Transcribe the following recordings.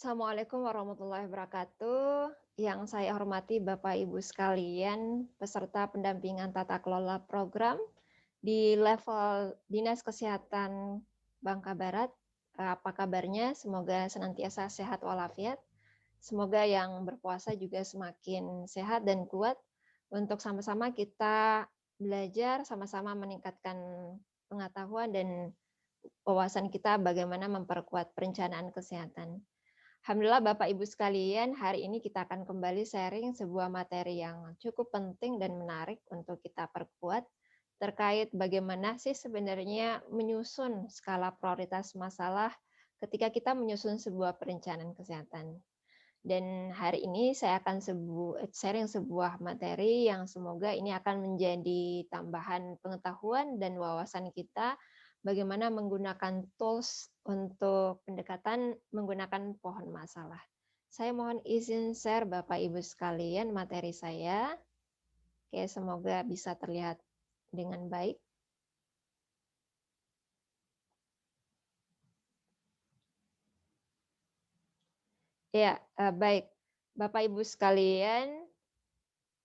Assalamualaikum warahmatullahi wabarakatuh. Yang saya hormati Bapak Ibu sekalian, peserta pendampingan tata kelola program di level Dinas Kesehatan Bangka Barat. Apa kabarnya? Semoga senantiasa sehat walafiat. Semoga yang berpuasa juga semakin sehat dan kuat untuk sama-sama kita belajar, sama-sama meningkatkan pengetahuan dan wawasan kita bagaimana memperkuat perencanaan kesehatan. Alhamdulillah Bapak Ibu sekalian, hari ini kita akan kembali sharing sebuah materi yang cukup penting dan menarik untuk kita perkuat terkait bagaimana sih sebenarnya menyusun skala prioritas masalah ketika kita menyusun sebuah perencanaan kesehatan. Dan hari ini saya akan sharing sebuah materi yang semoga ini akan menjadi tambahan pengetahuan dan wawasan kita bagaimana menggunakan tools untuk pendekatan menggunakan pohon masalah. Saya mohon izin share Bapak Ibu sekalian materi saya. Oke, semoga bisa terlihat dengan baik. Ya, baik. Bapak Ibu sekalian,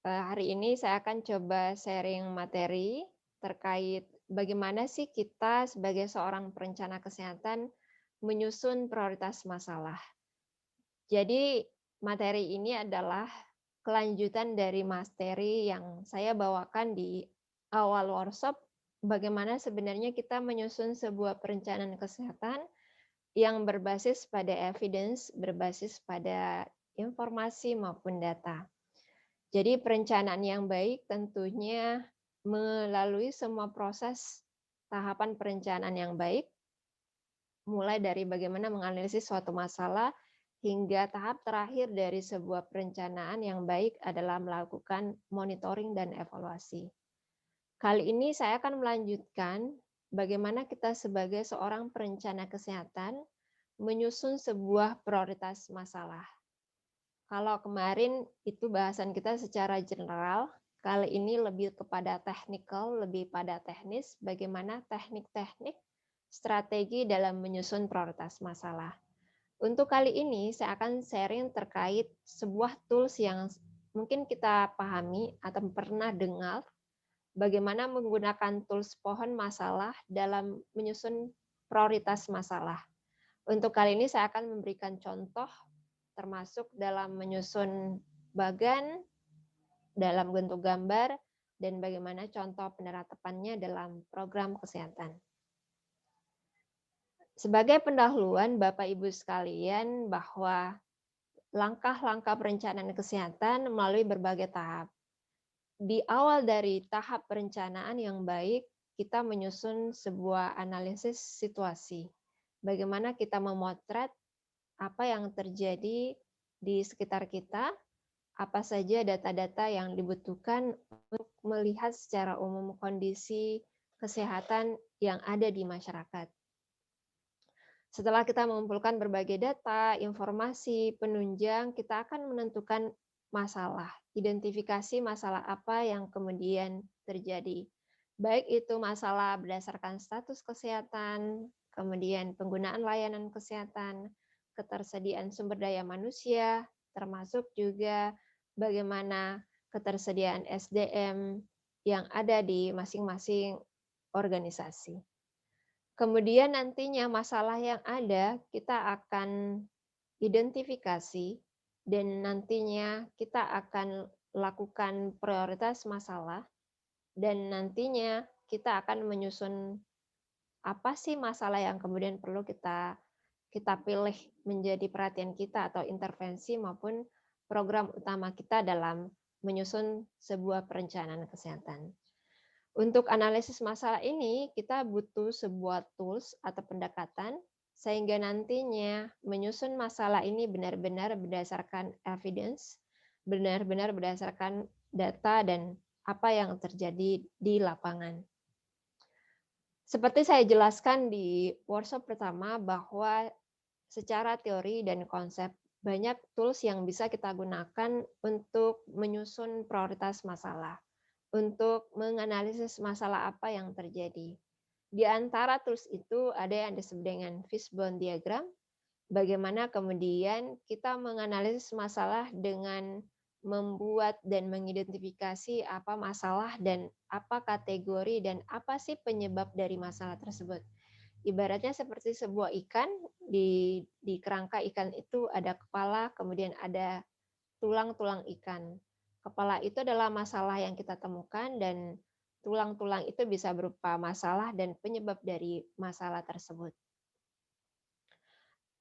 hari ini saya akan coba sharing materi terkait bagaimana sih kita sebagai seorang perencana kesehatan menyusun prioritas masalah. Jadi materi ini adalah kelanjutan dari materi yang saya bawakan di awal workshop, bagaimana sebenarnya kita menyusun sebuah perencanaan kesehatan yang berbasis pada evidence, berbasis pada informasi maupun data. Jadi perencanaan yang baik tentunya melalui semua proses tahapan perencanaan yang baik, mulai dari bagaimana menganalisis suatu masalah hingga tahap terakhir dari sebuah perencanaan yang baik adalah melakukan monitoring dan evaluasi. Kali ini saya akan melanjutkan bagaimana kita sebagai seorang perencana kesehatan menyusun sebuah prioritas masalah. Kalau kemarin itu bahasan kita secara general, kali ini lebih kepada technical, lebih pada teknis, bagaimana teknik-teknik strategi dalam menyusun prioritas masalah. Untuk kali ini saya akan sharing terkait sebuah tools yang mungkin kita pahami atau pernah dengar, bagaimana menggunakan tools pohon masalah dalam menyusun prioritas masalah. Untuk kali ini saya akan memberikan contoh termasuk dalam menyusun bagan, dalam bentuk gambar, dan bagaimana contoh penerapannya dalam program kesehatan. Sebagai pendahuluan Bapak Ibu sekalian bahwa langkah-langkah perencanaan kesehatan melalui berbagai tahap. Di awal dari tahap perencanaan yang baik, kita menyusun sebuah analisis situasi. Bagaimana kita memotret apa yang terjadi di sekitar kita, apa saja data-data yang dibutuhkan untuk melihat secara umum kondisi kesehatan yang ada di masyarakat. Setelah kita mengumpulkan berbagai data, informasi, penunjang, kita akan menentukan masalah, identifikasi masalah apa yang kemudian terjadi. Baik itu masalah berdasarkan status kesehatan, kemudian penggunaan layanan kesehatan, ketersediaan sumber daya manusia, termasuk juga bagaimana ketersediaan SDM yang ada di masing-masing organisasi. Kemudian nantinya masalah yang ada kita akan identifikasi dan nantinya kita akan lakukan prioritas masalah dan nantinya kita akan menyusun apa sih masalah yang kemudian perlu kita pilih menjadi perhatian kita atau intervensi maupun program utama kita dalam menyusun sebuah perencanaan kesehatan. Untuk analisis masalah ini, kita butuh sebuah tools atau pendekatan sehingga nantinya menyusun masalah ini benar-benar berdasarkan evidence, benar-benar berdasarkan data dan apa yang terjadi di lapangan. Seperti saya jelaskan di workshop pertama bahwa secara teori dan konsep banyak tools yang bisa kita gunakan untuk menyusun prioritas masalah, untuk menganalisis masalah apa yang terjadi. Di antara tools itu ada yang disebut dengan fishbone diagram, bagaimana kemudian kita menganalisis masalah dengan membuat dan mengidentifikasi apa masalah dan apa kategori dan apa sih penyebab dari masalah tersebut. Ibaratnya seperti sebuah ikan, di kerangka ikan itu ada kepala, kemudian ada tulang-tulang ikan. Kepala itu adalah masalah yang kita temukan dan tulang-tulang itu bisa berupa masalah dan penyebab dari masalah tersebut.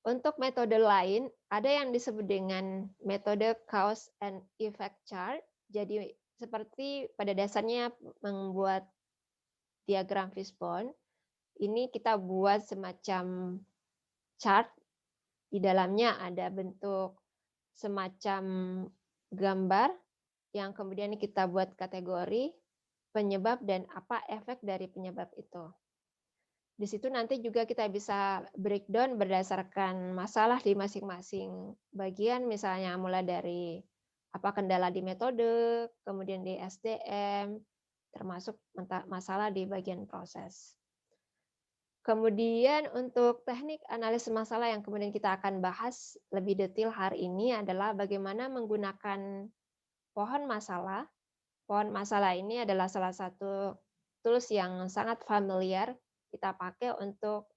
Untuk metode lain, ada yang disebut dengan metode cause and effect chart. Jadi seperti pada dasarnya membuat diagram fishbone, ini kita buat semacam chart, di dalamnya ada bentuk semacam gambar yang kemudian kita buat kategori, penyebab, dan apa efek dari penyebab itu. Di situ nanti juga kita bisa breakdown berdasarkan masalah di masing-masing bagian, misalnya mulai dari apa kendala di metode, kemudian di SDM, termasuk masalah di bagian proses. Kemudian untuk teknik analisis masalah yang kemudian kita akan bahas lebih detail hari ini adalah bagaimana menggunakan pohon masalah. Pohon masalah ini adalah salah satu tools yang sangat familiar kita pakai untuk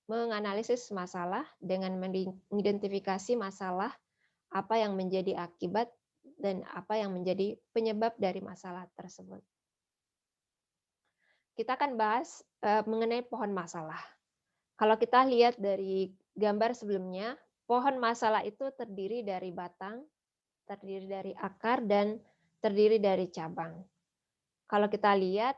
menganalisis masalah dengan mengidentifikasi masalah, apa yang menjadi akibat, dan apa yang menjadi penyebab dari masalah tersebut. Kita akan bahas mengenai pohon masalah. Kalau kita lihat dari gambar sebelumnya, pohon masalah itu terdiri dari batang, terdiri dari akar, dan terdiri dari cabang. Kalau kita lihat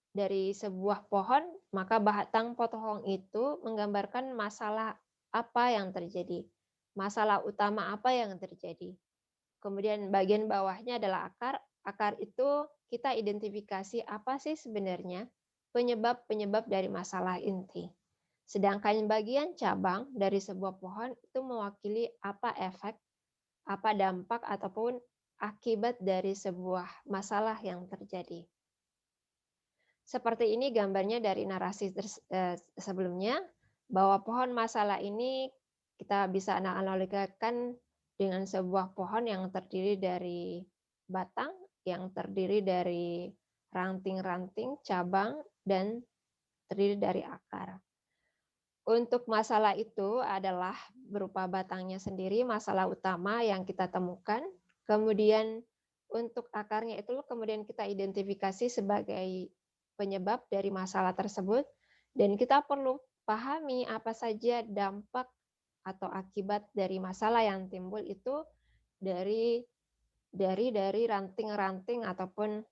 dari sebuah pohon, maka batang pohon itu menggambarkan masalah apa yang terjadi, masalah utama apa yang terjadi. Kemudian bagian bawahnya adalah akar. Akar itu kita identifikasi apa sih sebenarnya penyebab-penyebab dari masalah inti. Sedangkan bagian cabang dari sebuah pohon itu mewakili apa efek, apa dampak ataupun akibat dari sebuah masalah yang terjadi. Seperti ini gambarnya dari narasi sebelumnya, bahwa pohon masalah ini kita bisa analogikan dengan sebuah pohon yang terdiri dari batang, yang terdiri dari ranting-ranting, cabang, dan terdiri dari akar. Untuk masalah itu adalah berupa batangnya sendiri, masalah utama yang kita temukan. Kemudian untuk akarnya itu kemudian kita identifikasi sebagai penyebab dari masalah tersebut, dan kita perlu pahami apa saja dampak atau akibat dari masalah yang timbul itu dari ranting-ranting ataupun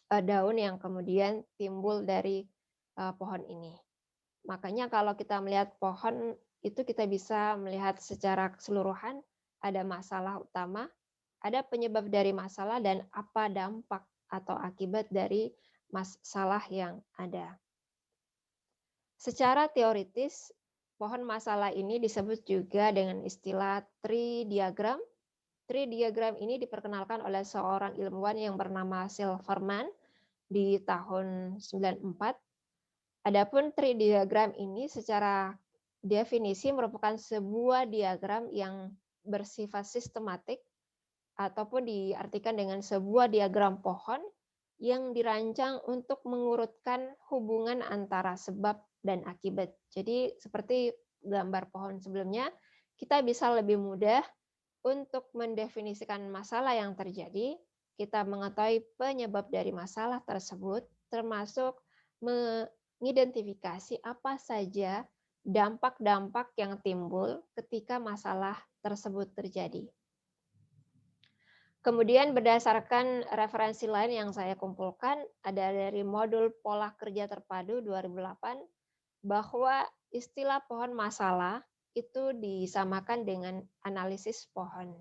daun yang kemudian timbul dari pohon ini. Makanya kalau kita melihat pohon itu kita bisa melihat secara keseluruhan ada masalah utama, ada penyebab dari masalah, dan apa dampak atau akibat dari masalah yang ada. Secara teoritis, pohon masalah ini disebut juga dengan istilah tree diagram. Tree diagram ini diperkenalkan oleh seorang ilmuwan yang bernama Silverman di tahun 94. Adapun tree diagram ini secara definisi merupakan sebuah diagram yang bersifat sistematik ataupun diartikan dengan sebuah diagram pohon yang dirancang untuk mengurutkan hubungan antara sebab dan akibat. Jadi seperti gambar pohon sebelumnya, kita bisa lebih mudah untuk mendefinisikan masalah yang terjadi, kita mengetahui penyebab dari masalah tersebut, termasuk mengidentifikasi apa saja dampak-dampak yang timbul ketika masalah tersebut terjadi. Kemudian berdasarkan referensi lain yang saya kumpulkan, ada dari modul Pola Kerja Terpadu 2008, bahwa istilah pohon masalah itu disamakan dengan analisis pohon.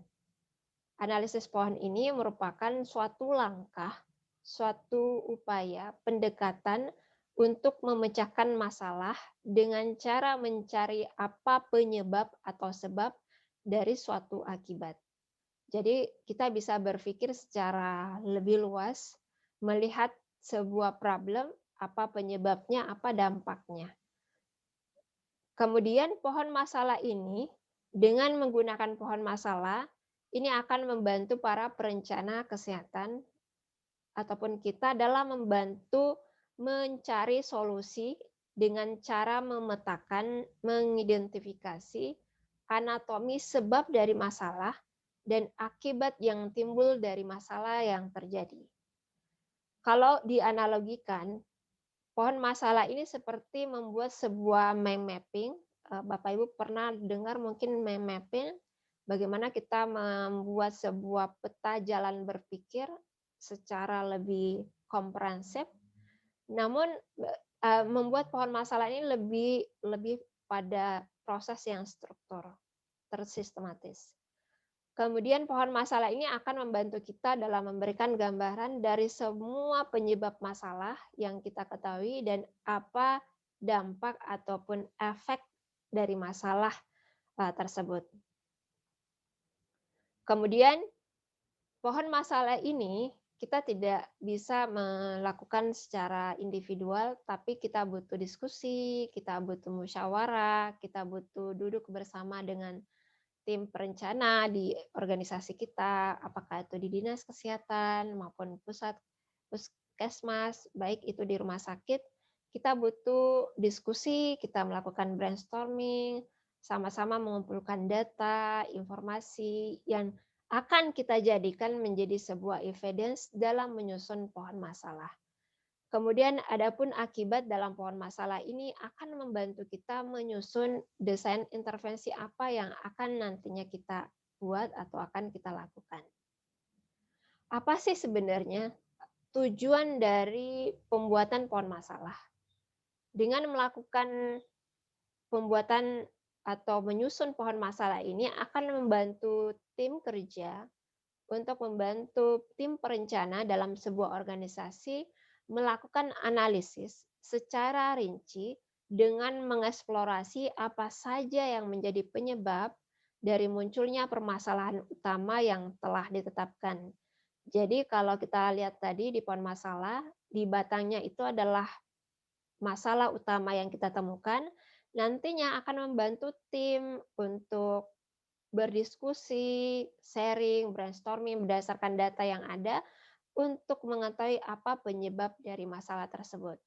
Analisis pohon ini merupakan suatu langkah, suatu upaya pendekatan untuk memecahkan masalah dengan cara mencari apa penyebab atau sebab dari suatu akibat. Jadi kita bisa berpikir secara lebih luas, melihat sebuah problem, apa penyebabnya, apa dampaknya. Kemudian pohon masalah ini, dengan menggunakan pohon masalah, ini akan membantu para perencana kesehatan ataupun kita dalam membantu mencari solusi dengan cara memetakan, mengidentifikasi anatomi sebab dari masalah dan akibat yang timbul dari masalah yang terjadi. Kalau dianalogikan, pohon masalah ini seperti membuat sebuah mind mapping. Bapak Ibu pernah dengar mungkin mind mapping, bagaimana kita membuat sebuah peta jalan berpikir secara lebih komprehensif. Namun membuat pohon masalah ini lebih lebih pada proses yang struktur, tersistematis. Kemudian pohon masalah ini akan membantu kita dalam memberikan gambaran dari semua penyebab masalah yang kita ketahui dan apa dampak ataupun efek dari masalah tersebut. Kemudian pohon masalah ini kita tidak bisa melakukan secara individual, tapi kita butuh diskusi, kita butuh musyawarah, kita butuh duduk bersama dengan tim perencana di organisasi kita, apakah itu di dinas kesehatan maupun pusat puskesmas, baik itu di rumah sakit, kita butuh diskusi, kita melakukan brainstorming, sama-sama mengumpulkan data, informasi yang akan kita jadikan menjadi sebuah evidence dalam menyusun pohon masalah. Kemudian adapun akibat dalam pohon masalah ini akan membantu kita menyusun desain intervensi apa yang akan nantinya kita buat atau akan kita lakukan. Apa sih sebenarnya tujuan dari pembuatan pohon masalah? Dengan melakukan pembuatan atau menyusun pohon masalah ini akan membantu tim kerja untuk membantu tim perencana dalam sebuah organisasi melakukan analisis secara rinci dengan mengeksplorasi apa saja yang menjadi penyebab dari munculnya permasalahan utama yang telah ditetapkan. Jadi kalau kita lihat tadi di pohon masalah, di batangnya itu adalah masalah utama yang kita temukan, nantinya akan membantu tim untuk berdiskusi, sharing, brainstorming berdasarkan data yang ada untuk mengetahui apa penyebab dari masalah tersebut.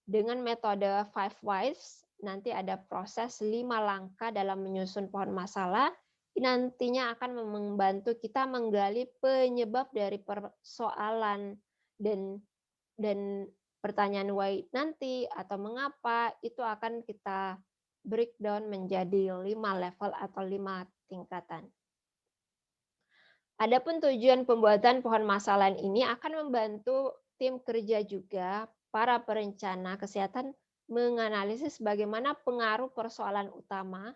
Dengan metode Five Whys, nanti ada proses 5 langkah dalam menyusun pohon masalah, nantinya akan membantu kita menggali penyebab dari persoalan dan pertanyaan why nanti atau mengapa itu akan kita breakdown menjadi 5 level atau 5 tingkatan. Adapun tujuan pembuatan pohon masalah ini akan membantu tim kerja juga para perencana kesehatan menganalisis bagaimana pengaruh persoalan utama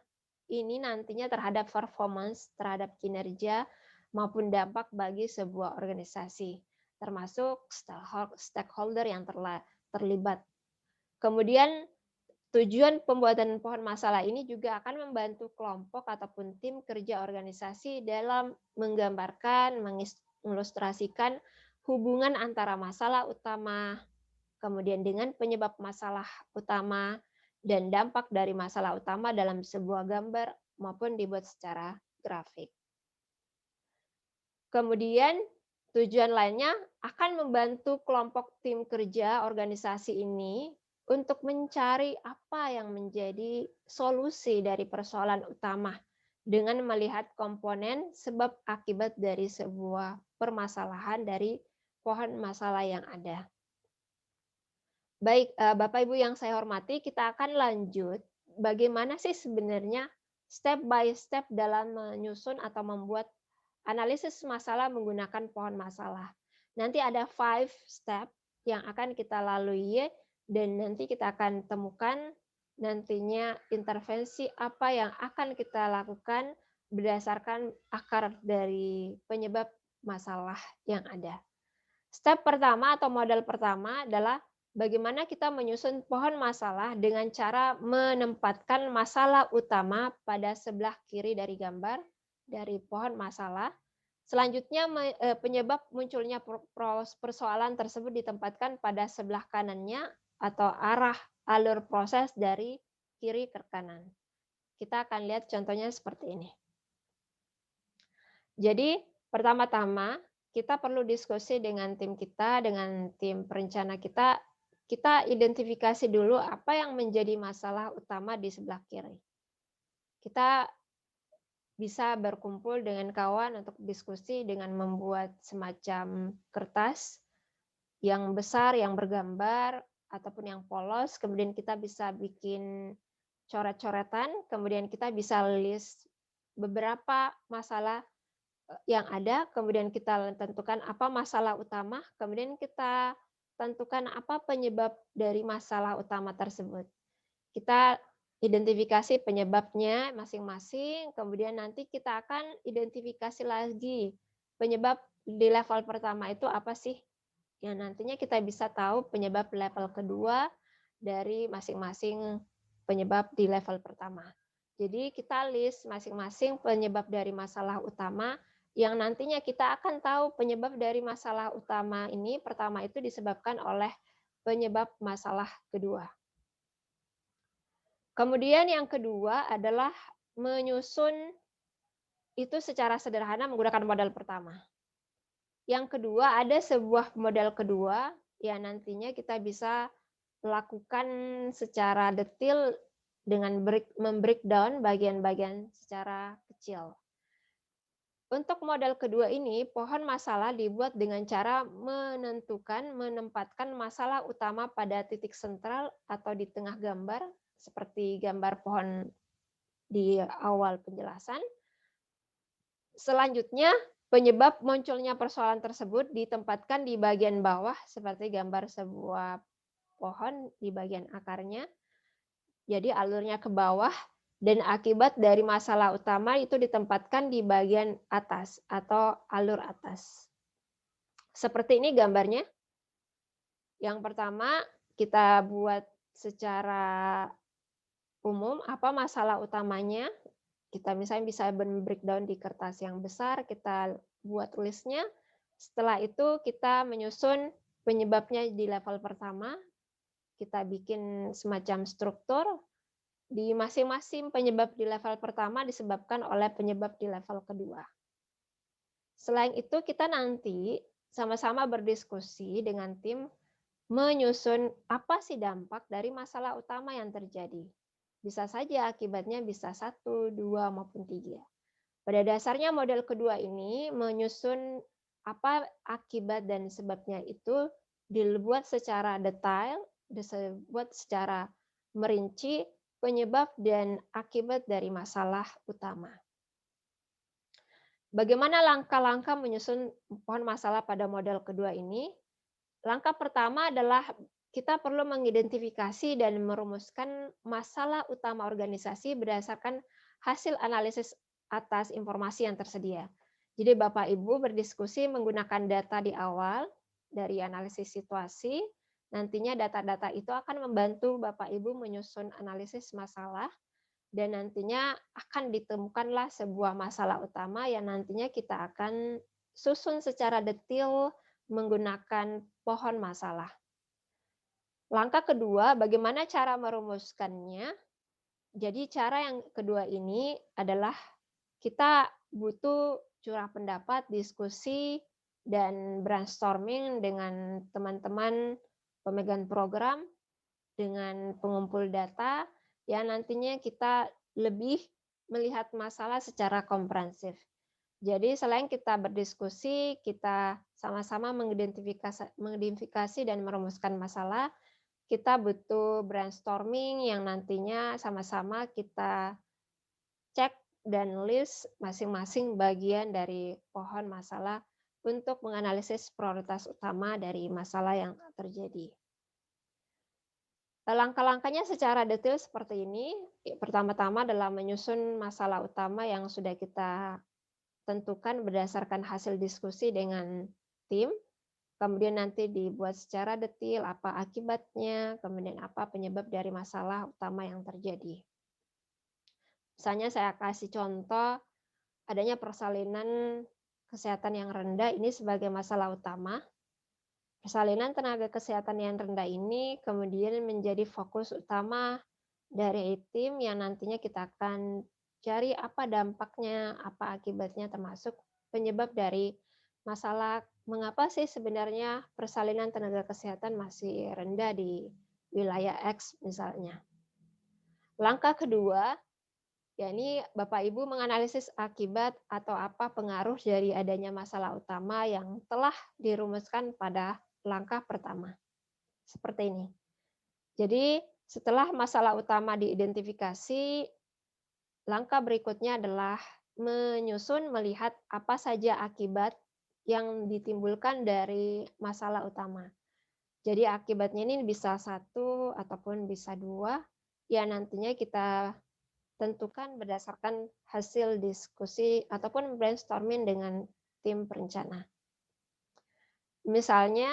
ini nantinya terhadap performance, terhadap kinerja maupun dampak bagi sebuah organisasi, termasuk stakeholder yang terlibat. Kemudian tujuan pembuatan pohon masalah ini juga akan membantu kelompok ataupun tim kerja organisasi dalam menggambarkan, mengilustrasikan hubungan antara masalah utama, kemudian dengan penyebab masalah utama, dan dampak dari masalah utama dalam sebuah gambar maupun dibuat secara grafik. Kemudian tujuan lainnya akan membantu kelompok tim kerja organisasi ini untuk mencari apa yang menjadi solusi dari persoalan utama dengan melihat komponen sebab akibat dari sebuah permasalahan dari pohon masalah yang ada. Baik, Bapak Ibu yang saya hormati, kita akan lanjut bagaimana sih sebenarnya step by step dalam menyusun atau membuat analisis masalah menggunakan pohon masalah. Nanti ada 5 step yang akan kita lalui dan nanti kita akan temukan nantinya intervensi apa yang akan kita lakukan berdasarkan akar dari penyebab masalah yang ada. Step pertama atau model pertama adalah bagaimana kita menyusun pohon masalah dengan cara menempatkan masalah utama pada sebelah kiri dari gambar dari pohon masalah. Selanjutnya penyebab munculnya persoalan tersebut ditempatkan pada sebelah kanannya atau arah alur proses dari kiri ke kanan. Kita akan lihat contohnya seperti ini. Jadi, pertama-tama kita perlu diskusi dengan tim kita, dengan tim perencana kita. Kita identifikasi dulu apa yang menjadi masalah utama di sebelah kiri. Kita bisa berkumpul dengan kawan untuk diskusi dengan membuat semacam kertas yang besar, yang bergambar, ataupun yang polos. Kemudian kita bisa bikin coret-coretan, kemudian kita bisa list beberapa masalah yang ada, kemudian kita tentukan apa masalah utama, kemudian kita tentukan apa penyebab dari masalah utama tersebut. Kita identifikasi penyebabnya masing-masing, kemudian nanti kita akan identifikasi lagi penyebab di level pertama itu apa sih, yang nantinya kita bisa tahu penyebab level kedua dari masing-masing penyebab di level pertama. Jadi kita list masing-masing penyebab dari masalah utama yang nantinya kita akan tahu penyebab dari masalah utama ini pertama itu disebabkan oleh penyebab masalah kedua. Kemudian yang kedua adalah menyusun itu secara sederhana menggunakan model pertama. Yang kedua ada sebuah model kedua yang nantinya kita bisa lakukan secara detail dengan membreakdown bagian-bagian secara kecil. Untuk model kedua ini, pohon masalah dibuat dengan cara menempatkan masalah utama pada titik sentral atau di tengah gambar, seperti gambar pohon di awal penjelasan. Selanjutnya, penyebab munculnya persoalan tersebut ditempatkan di bagian bawah, seperti gambar sebuah pohon di bagian akarnya. Jadi alurnya ke bawah, dan akibat dari masalah utama itu ditempatkan di bagian atas atau alur atas. Seperti ini gambarnya. Yang pertama, kita buat secara umum apa masalah utamanya. Kita misalnya bisa breakdown di kertas yang besar, kita buat listnya. Setelah itu kita menyusun penyebabnya di level pertama. Kita bikin semacam struktur. Di masing-masing penyebab di level pertama disebabkan oleh penyebab di level kedua. Selain itu kita nanti sama-sama berdiskusi dengan tim menyusun apa sih dampak dari masalah utama yang terjadi. Bisa saja akibatnya bisa 1, 2, maupun 3. Pada dasarnya model kedua ini menyusun apa akibat dan sebabnya itu dibuat secara detail, dibuat secara merinci penyebab dan akibat dari masalah utama. Bagaimana langkah-langkah menyusun pohon masalah pada model kedua ini? Langkah pertama adalah kita perlu mengidentifikasi dan merumuskan masalah utama organisasi berdasarkan hasil analisis atas informasi yang tersedia. Jadi Bapak Ibu berdiskusi menggunakan data di awal dari analisis situasi. Nantinya data-data itu akan membantu Bapak Ibu menyusun analisis masalah dan nantinya akan ditemukanlah sebuah masalah utama yang nantinya kita akan susun secara detail menggunakan pohon masalah. Langkah kedua, bagaimana cara merumuskannya? Jadi cara yang kedua ini adalah kita butuh curah pendapat, diskusi, dan brainstorming dengan teman-teman pemegang program, dengan pengumpul data, yang nantinya kita lebih melihat masalah secara komprehensif. Jadi selain kita berdiskusi, kita sama-sama mengidentifikasi dan merumuskan masalah, kita butuh brainstorming yang nantinya sama-sama kita cek dan list masing-masing bagian dari pohon masalah untuk menganalisis prioritas utama dari masalah yang terjadi. Langkah-langkahnya secara detail seperti ini. Pertama-tama adalah menyusun masalah utama yang sudah kita tentukan berdasarkan hasil diskusi dengan tim, kemudian nanti dibuat secara detail apa akibatnya, kemudian apa penyebab dari masalah utama yang terjadi. Misalnya saya kasih contoh, adanya persalinan kesehatan yang rendah ini sebagai masalah utama. Persalinan tenaga kesehatan yang rendah ini kemudian menjadi fokus utama dari tim yang nantinya kita akan cari apa dampaknya, apa akibatnya, termasuk penyebab dari masalah mengapa sih sebenarnya persalinan tenaga kesehatan masih rendah di wilayah X misalnya. Langkah kedua, yakni Bapak Ibu menganalisis akibat atau apa pengaruh dari adanya masalah utama yang telah dirumuskan pada langkah pertama. Seperti ini. Jadi, setelah masalah utama diidentifikasi, langkah berikutnya adalah menyusun melihat apa saja akibat yang ditimbulkan dari masalah utama. Jadi akibatnya ini bisa satu ataupun bisa dua, ya nantinya kita tentukan berdasarkan hasil diskusi ataupun brainstorming dengan tim perencana. Misalnya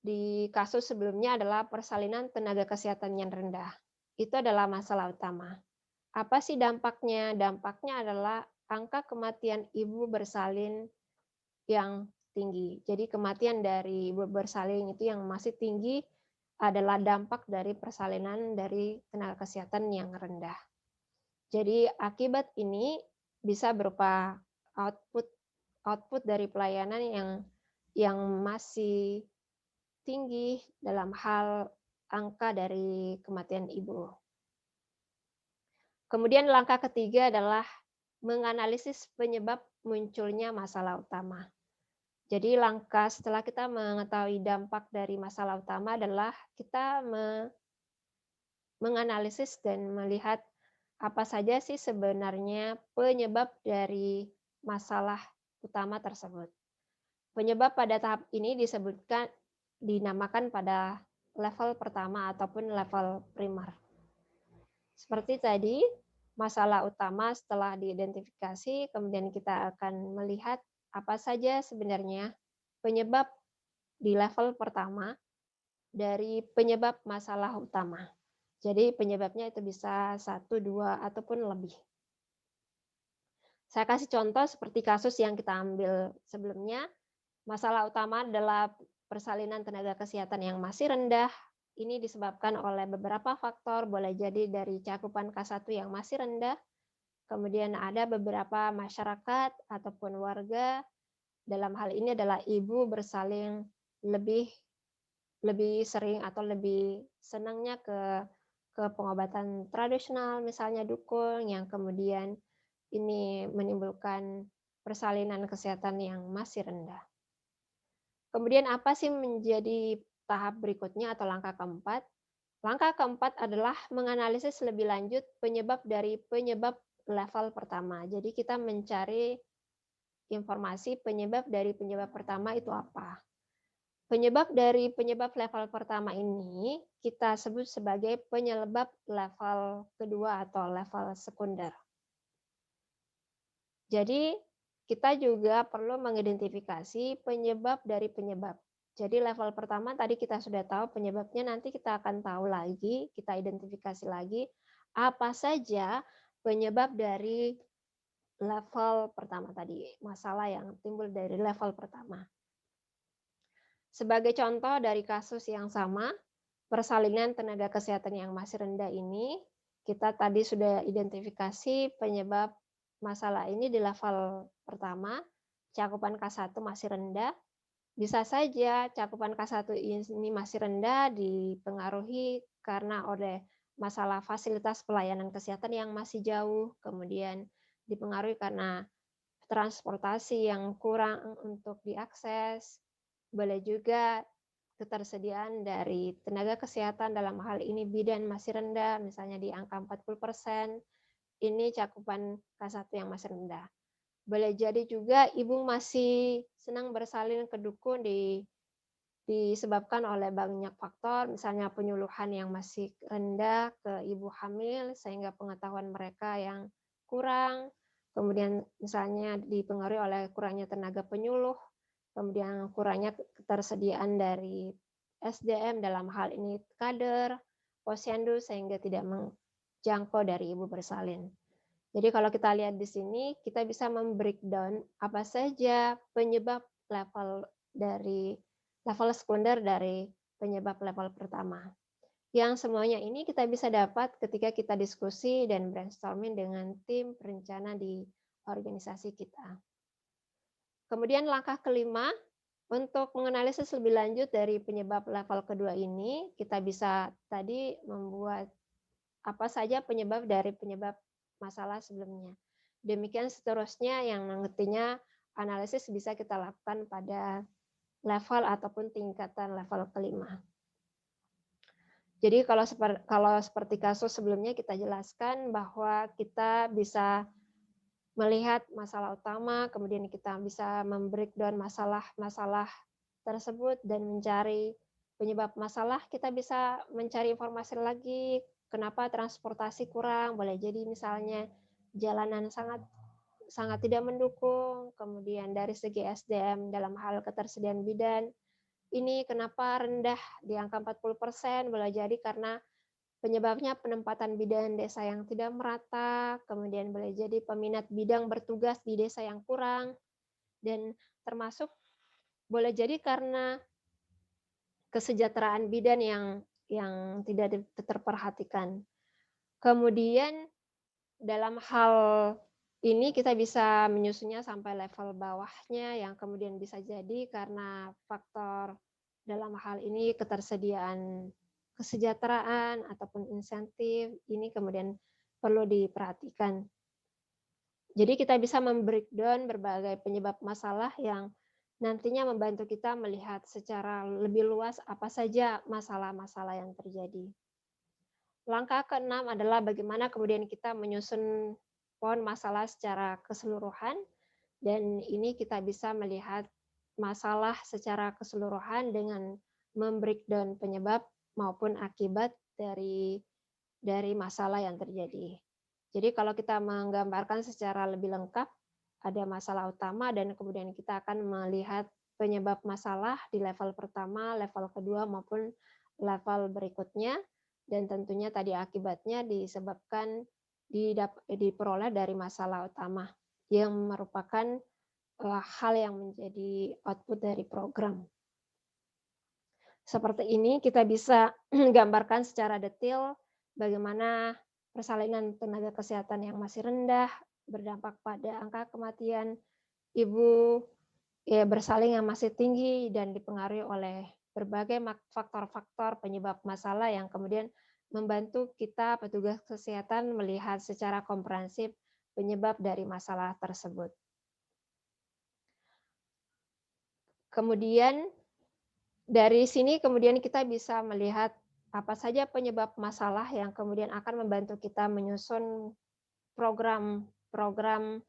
di kasus sebelumnya adalah persalinan tenaga kesehatan yang rendah. Itu adalah masalah utama. Apa sih dampaknya? Dampaknya adalah angka kematian ibu bersalin yang tinggi. Jadi kematian dari ibu bersalin itu yang masih tinggi adalah dampak dari persalinan dari tenaga kesehatan yang rendah. Jadi akibat ini bisa berupa output output dari pelayanan yang masih tinggi dalam hal angka dari kematian ibu. Kemudian langkah ketiga adalah menganalisis penyebab munculnya masalah utama. Jadi langkah setelah kita mengetahui dampak dari masalah utama adalah kita menganalisis dan melihat apa saja sih sebenarnya penyebab dari masalah utama tersebut. Penyebab pada tahap ini dinamakan pada level pertama ataupun level primer. Seperti tadi, masalah utama setelah diidentifikasi, kemudian kita akan melihat apa saja sebenarnya penyebab di level pertama dari penyebab masalah utama. Jadi penyebabnya itu bisa satu, dua, ataupun lebih. Saya kasih contoh seperti kasus yang kita ambil sebelumnya. Masalah utama adalah persalinan tenaga kesehatan yang masih rendah. Ini disebabkan oleh beberapa faktor, boleh jadi dari cakupan K1 yang masih rendah, kemudian ada beberapa masyarakat ataupun warga, dalam hal ini adalah ibu bersalin lebih lebih sering atau lebih senangnya ke pengobatan tradisional, misalnya dukun, yang kemudian ini menimbulkan persalinan kesehatan yang masih rendah. Kemudian apa sih menjadi tahap berikutnya atau langkah keempat? Langkah keempat adalah menganalisis lebih lanjut penyebab dari penyebab level pertama. Jadi kita mencari informasi penyebab dari penyebab pertama itu apa. Penyebab dari penyebab level pertama ini kita sebut sebagai penyebab level kedua atau level sekunder. Jadi kita juga perlu mengidentifikasi penyebab dari penyebab. Jadi level pertama tadi kita sudah tahu penyebabnya, nanti kita akan tahu lagi, kita identifikasi lagi apa saja penyebab dari level pertama tadi, masalah yang timbul dari level pertama. Sebagai contoh dari kasus yang sama, persalinan tenaga kesehatan yang masih rendah ini, kita tadi sudah identifikasi penyebab masalah ini di level pertama, cakupan K1 masih rendah. Bisa saja cakupan K1 ini masih rendah dipengaruhi karena oleh masalah fasilitas pelayanan kesehatan yang masih jauh, kemudian dipengaruhi karena transportasi yang kurang untuk diakses, boleh juga ketersediaan dari tenaga kesehatan dalam hal ini bidan masih rendah, misalnya di angka 40%, ini cakupan K1 yang masih rendah. Boleh jadi juga ibu masih senang bersalin ke dukun disebabkan oleh banyak faktor, misalnya penyuluhan yang masih rendah ke ibu hamil, sehingga pengetahuan mereka yang kurang, kemudian misalnya dipengaruhi oleh kurangnya tenaga penyuluh, kemudian kurangnya ketersediaan dari SDM dalam hal ini kader, posyandu sehingga tidak menjangkau dari ibu bersalin. Jadi kalau kita lihat di sini, kita bisa membreakdown apa saja penyebab level sekunder dari penyebab level pertama. Yang semuanya ini kita bisa dapat ketika kita diskusi dan brainstorming dengan tim perencana di organisasi kita. Kemudian langkah kelima, untuk menganalisis lebih lanjut dari penyebab level kedua ini, kita bisa tadi membuat apa saja penyebab dari penyebab masalah sebelumnya. Demikian seterusnya yang nantinya analisis bisa kita lakukan pada level ataupun tingkatan level kelima. Jadi kalau seperti kasus sebelumnya kita jelaskan bahwa kita bisa melihat masalah utama, kemudian kita bisa mem-breakdown masalah-masalah tersebut dan mencari penyebab masalah, kita bisa mencari informasi lagi, kenapa transportasi kurang, boleh jadi misalnya jalanan sangat sangat tidak mendukung, kemudian dari segi SDM dalam hal ketersediaan bidan, ini kenapa rendah di angka 40%, boleh jadi karena penyebabnya penempatan bidan desa yang tidak merata, kemudian boleh jadi peminat bidang bertugas di desa yang kurang, dan termasuk boleh jadi karena kesejahteraan bidan yang tidak terperhatikan. Kemudian dalam hal ini kita bisa menyusunnya sampai level bawahnya yang kemudian bisa jadi karena faktor dalam hal ini ketersediaan kesejahteraan ataupun insentif, ini kemudian perlu diperhatikan. Jadi kita bisa mem-breakdown berbagai penyebab masalah yang nantinya membantu kita melihat secara lebih luas apa saja masalah-masalah yang terjadi. Langkah keenam adalah bagaimana kemudian kita menyusun pohon masalah secara keseluruhan, dan ini kita bisa melihat masalah secara keseluruhan dengan mem-breakdown penyebab maupun akibat dari masalah yang terjadi. Jadi kalau kita menggambarkan secara lebih lengkap, ada masalah utama dan kemudian kita akan melihat penyebab masalah di level pertama, level kedua maupun level berikutnya, dan tentunya tadi akibatnya disebabkan diperoleh dari masalah utama yang merupakan hal yang menjadi output dari program. Seperti ini kita bisa gambarkan secara detail bagaimana persalinan tenaga kesehatan yang masih rendah berdampak pada angka kematian ibu bersalin yang masih tinggi dan dipengaruhi oleh berbagai faktor-faktor penyebab masalah yang kemudian membantu kita petugas kesehatan melihat secara komprehensif penyebab dari masalah tersebut. Kemudian dari sini kemudian kita bisa melihat apa saja penyebab masalah yang kemudian akan membantu kita menyusun program-program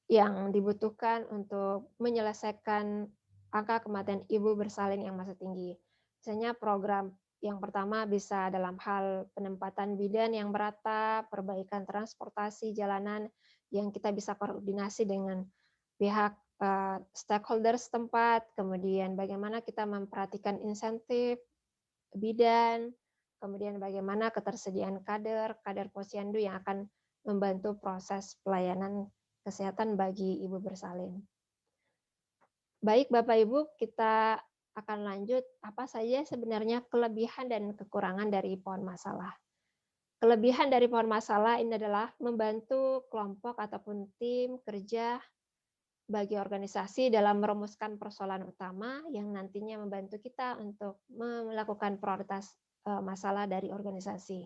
yang dibutuhkan untuk menyelesaikan angka kematian ibu bersalin yang masih tinggi. Misalnya program yang pertama bisa dalam hal penempatan bidan yang merata, perbaikan transportasi jalanan yang kita bisa koordinasi dengan pihak stakeholder setempat, kemudian bagaimana kita memperhatikan insentif bidan, kemudian bagaimana ketersediaan kader posyandu yang akan membantu proses pelayanan kesehatan bagi ibu bersalin. Baik Bapak Ibu, kita akan lanjut apa saja sebenarnya kelebihan dan kekurangan dari pohon masalah. Kelebihan dari pohon masalah ini adalah membantu kelompok ataupun tim kerja bagi organisasi dalam merumuskan persoalan utama yang nantinya membantu kita untuk melakukan prioritas masalah dari organisasi.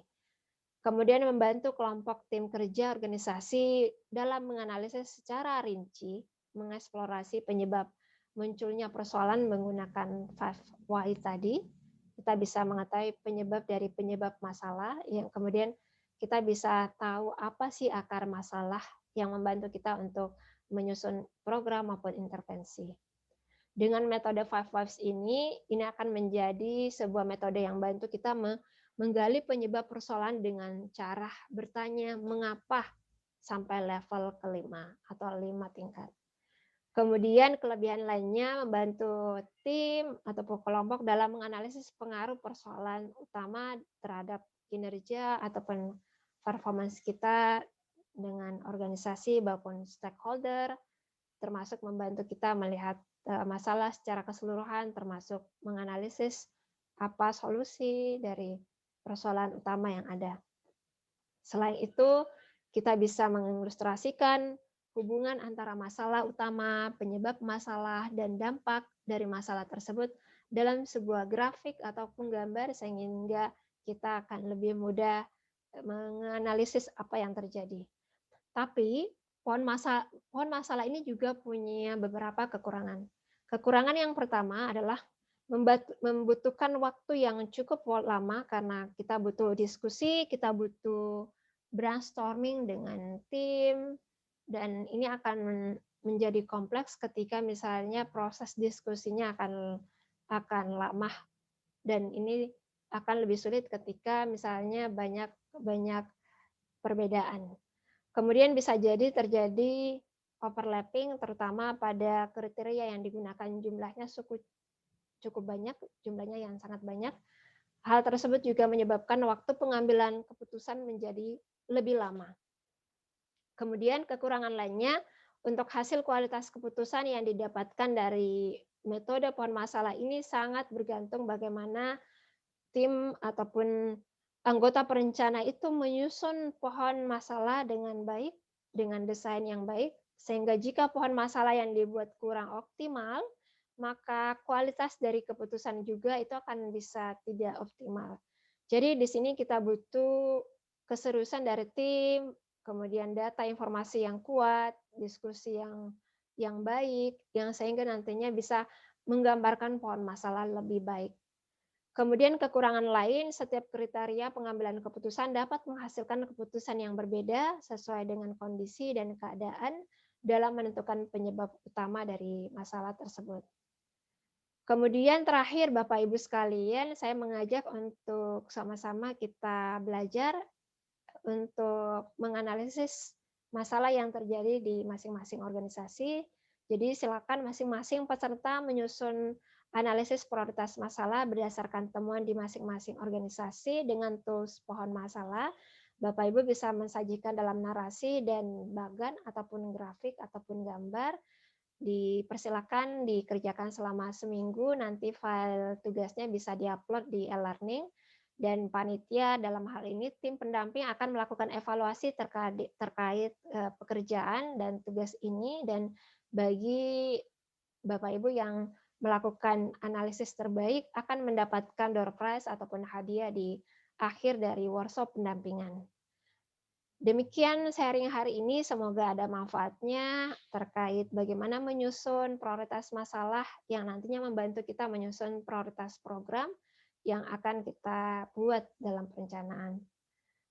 Kemudian membantu kelompok tim kerja organisasi dalam menganalisis secara rinci, mengeksplorasi penyebab munculnya persoalan menggunakan 5 why tadi. Kita bisa mengetahui penyebab dari penyebab masalah, yang kemudian kita bisa tahu apa sih akar masalah yang membantu kita untuk menyusun program maupun intervensi. Dengan metode 5 whys ini akan menjadi sebuah metode yang bantu kita menggali penyebab persoalan dengan cara bertanya mengapa sampai level kelima atau 5 tingkat. Kemudian kelebihan lainnya membantu tim ataupun kelompok dalam menganalisis pengaruh persoalan utama terhadap kinerja ataupun performance kita dengan organisasi maupun stakeholder, termasuk membantu kita melihat masalah secara keseluruhan, termasuk menganalisis apa solusi dari persoalan utama yang ada. Selain itu, kita bisa mengilustrasikan hubungan antara masalah utama, penyebab masalah, dan dampak dari masalah tersebut dalam sebuah grafik ataupun gambar sehingga kita akan lebih mudah menganalisis apa yang terjadi. Tapi pohon masalah ini juga punya beberapa kekurangan. Kekurangan yang pertama adalah membutuhkan waktu yang cukup lama karena kita butuh diskusi, kita butuh brainstorming dengan tim, dan ini akan menjadi kompleks ketika misalnya proses diskusinya akan lama, dan ini akan lebih sulit ketika misalnya banyak banyak perbedaan. Kemudian bisa jadi terjadi overlapping terutama pada kriteria yang digunakan, cukup banyak, jumlahnya yang sangat banyak. Hal tersebut juga menyebabkan waktu pengambilan keputusan menjadi lebih lama. Kemudian kekurangan lainnya, untuk hasil kualitas keputusan yang didapatkan dari metode pohon masalah ini sangat bergantung bagaimana tim ataupun anggota perencana itu menyusun pohon masalah dengan baik, dengan desain yang baik, sehingga jika pohon masalah yang dibuat kurang optimal, maka kualitas dari keputusan juga itu akan bisa tidak optimal. Jadi di sini kita butuh keseriusan dari tim, kemudian data informasi yang kuat, diskusi yang baik, yang sehingga nantinya bisa menggambarkan pohon masalah lebih baik. Kemudian kekurangan lain, setiap kriteria pengambilan keputusan dapat menghasilkan keputusan yang berbeda sesuai dengan kondisi dan keadaan dalam menentukan penyebab utama dari masalah tersebut. Kemudian terakhir Bapak Ibu sekalian, saya mengajak untuk sama-sama kita belajar untuk menganalisis masalah yang terjadi di masing-masing organisasi. Jadi silakan masing-masing peserta menyusun analisis prioritas masalah berdasarkan temuan di masing-masing organisasi dengan tools pohon masalah. Bapak Ibu bisa mensajikan dalam narasi dan bagan ataupun grafik ataupun gambar. Dipersilakan dikerjakan selama seminggu, nanti file tugasnya bisa diupload di e-learning, dan panitia dalam hal ini tim pendamping akan melakukan evaluasi terkait pekerjaan dan tugas ini, dan bagi Bapak Ibu yang melakukan analisis terbaik akan mendapatkan door prize ataupun hadiah di akhir dari workshop pendampingan. Demikian sharing hari ini, semoga ada manfaatnya terkait bagaimana menyusun prioritas masalah yang nantinya membantu kita menyusun prioritas program yang akan kita buat dalam perencanaan.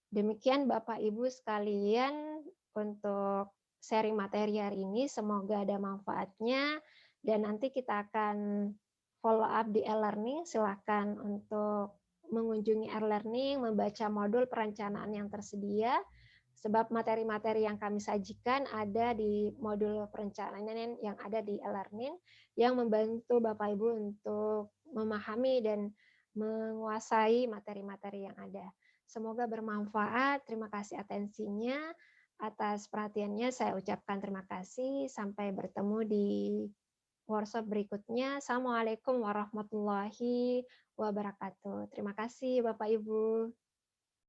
Demikian Bapak Ibu sekalian untuk sharing materi hari ini, semoga ada manfaatnya, dan nanti kita akan follow up di e-learning. Silakan untuk mengunjungi e-learning, membaca modul perencanaan yang tersedia, sebab materi-materi yang kami sajikan ada di modul perencanaan yang ada di e-learning yang membantu Bapak Ibu untuk memahami dan menguasai materi-materi yang ada. Semoga bermanfaat. Terima kasih atensinya. Atas perhatiannya saya ucapkan terima kasih. Sampai bertemu di workshop berikutnya. Assalamualaikum warahmatullahi wabarakatuh. Terima kasih Bapak Ibu.